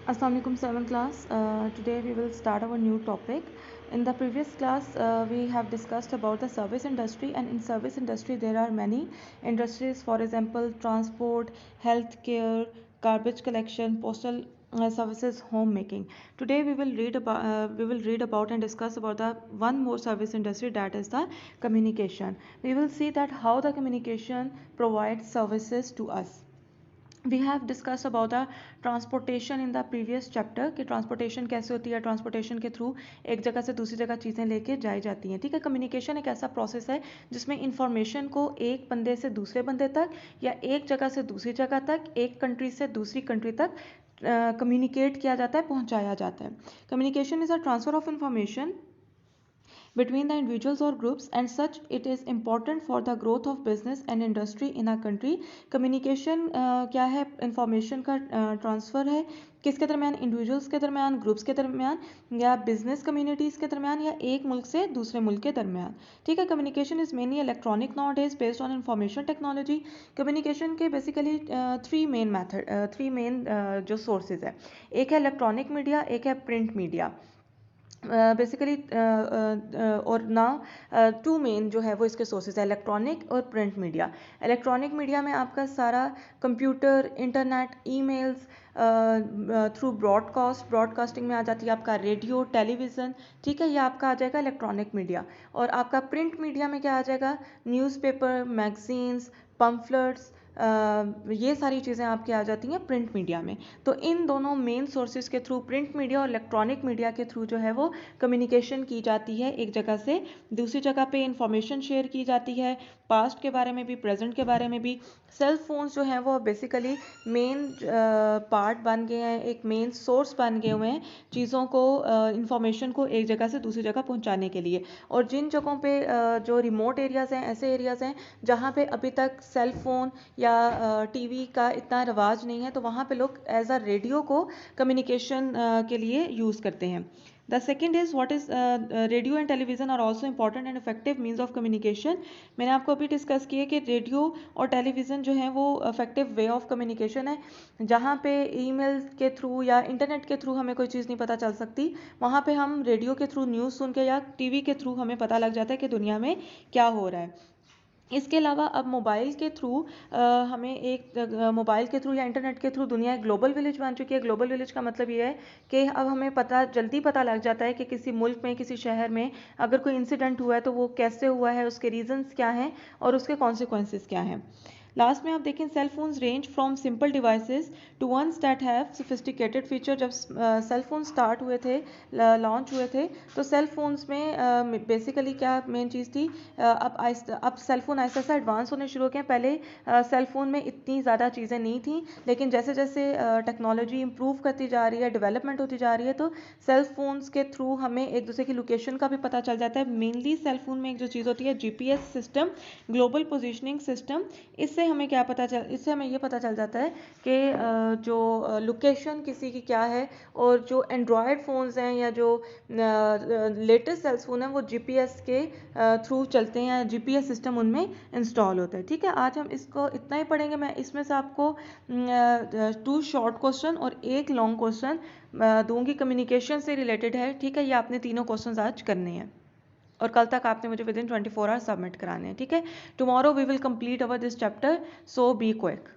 Assalamu alaikum 7th class. Today we will start our new topic. In the previous class we have discussed about the service industry, and in service industry there are many industries, for example transport, healthcare, garbage collection, postal services, homemaking. Today we will read about and discuss about the one more service industry, that is the communication. We will see that how the communication provides services to us. We have discuss about the transportation in the previous chapter कि transportation कैसे होती है, transportation के through एक जगह से दूसरी जगह चीज़ें लेके जाई जाती हैं। ठीक है, कम्युनिकेशन एक ऐसा प्रोसेस है जिसमें इंफॉर्मेशन को एक बंदे से दूसरे बंदे तक या एक जगह से दूसरी जगह तक, एक कंट्री से दूसरी कंट्री तक कम्युनिकेट किया जाता है, पहुंचाया जाता है। Communication is a transfer of information between the individuals or groups, and such it is important for the growth of business and industry in a country. communication क्या है? इंफॉर्मेशन का ट्रांसफ़र है किसके दरमियान? इंडिविजुअल्स के दरमियान, ग्रुप्स के दरमियान, या बिजनेस कम्युनिटीज़ के दरमियान, या एक मुल्क से दूसरे मुल्क के दरमियान। ठीक है, communication is mainly electronic now days based on information technology. Communication के बेसिकली थ्री मेन जो सोर्सेज है, एक है इलेक्ट्रॉनिक मीडिया, एक है प्रिंट मीडिया बेसिकली और नाउ टू मेन जो है वो इसके सोर्सेज है, इलेक्ट्रॉनिक और प्रिंट मीडिया। इलेक्ट्रॉनिक मीडिया में आपका सारा computer, internet, emails through broadcasting में आ जाती है आपका रेडियो, टेलीविज़न। ठीक है, ये आपका आ जाएगा इलेक्ट्रॉनिक मीडिया। और आपका प्रिंट मीडिया में क्या आ जाएगा? न्यूज़पेपर, मैगजीन्स, पम्फलेट्स, ये सारी चीज़ें आपकी आ जाती हैं प्रिंट मीडिया में। तो इन दोनों मेन सोर्सेज के थ्रू, प्रिंट मीडिया और इलेक्ट्रॉनिक मीडिया के थ्रू जो है वो कम्युनिकेशन की जाती है, एक जगह से दूसरी जगह पे इंफॉर्मेशन शेयर की जाती है, पास्ट के बारे में भी, प्रेजेंट के बारे में भी। सेल फोन्स जो हैं वो बेसिकली मेन पार्ट बन गए हैं, एक मेन सोर्स बन गए हुए हैं चीज़ों को, इंफॉर्मेशन को एक जगह से दूसरी जगह पहुंचाने के लिए। और जिन जगहों पे जो रिमोट एरियाज़ हैं, ऐसे एरियाज़ हैं जहाँ पे अभी तक सेल फोन या टीवी का इतना रिवाज नहीं है, तो वहाँ पे लोग एज अ रेडियो को कम्युनिकेशन के लिए यूज़ करते हैं। The second is what is radio and television are also important and effective means of communication. मैंने आपको अभी डिस्कस किया कि रेडियो और टेलीविज़न जो है वो इफेक्टिव वे ऑफ कम्युनिकेशन है। जहाँ पे ईमेल के थ्रू या इंटरनेट के थ्रू हमें कोई चीज़ नहीं पता चल सकती, वहाँ पे हम रेडियो के थ्रू न्यूज़ सुन के या टीवी के थ्रू हमें पता लग जाता है कि दुनिया में क्या हो रहा है। इसके अलावा अब मोबाइल के थ्रू हमें एक मोबाइल के थ्रू या इंटरनेट के थ्रू दुनिया एक ग्लोबल विलेज बन चुकी है। ग्लोबल विलेज का मतलब ये है कि अब हमें जल्दी पता लग जाता है कि किसी मुल्क में, किसी शहर में अगर कोई इंसिडेंट हुआ है तो वो कैसे हुआ है, उसके रीजंस क्या हैं और उसके कॉन्सिक्वेंसेस क्या हैं। लास्ट में आप देखें, cell phones range from simple devices to ones that have sophisticated feature. जब सेल फोन स्टार्ट हुए थे, लॉन्च हुए थे, तो सेल फोन्स में बेसिकली क्या मेन चीज़ थी, अब सेल फोन ऐसा ऐसा एडवांस होने शुरू हो गए। पहले सेल फोन में इतनी ज़्यादा चीज़ें नहीं थी, लेकिन जैसे जैसे टेक्नोलॉजी इंप्रूव करती जा रही है, डेवलपमेंट होती जा रही है, तो सेल फोन्स के थ्रू हमें एक दूसरे की लोकेशन का भी पता चल जाता है। मेनली सेल फोन में एक जो चीज़ होती है, GPS system, global positioning system. इससे हमें ये पता चल जाता है कि जो लोकेशन किसी की क्या है। और जो एंड्रॉयड फ़ोन्स हैं या जो लेटेस्ट सेल फोन हैं वो जीपीएस के थ्रू चलते हैं, जीपीएस सिस्टम उनमें इंस्टॉल होता है। ठीक है, आज हम इसको इतना ही पढ़ेंगे। मैं इसमें से आपको 2 शॉर्ट क्वेश्चन और 1 लॉन्ग क्वेश्चन दूंगी, कम्युनिकेशन से रिलेटेड है। ठीक है, ये आपने तीनों क्वेश्चन आज करने हैं और कल तक आपने मुझे विद इन 24 आवर्स सबमिट कराने हैं। ठीक है, tomorrow we will complete our this chapter, so be quick.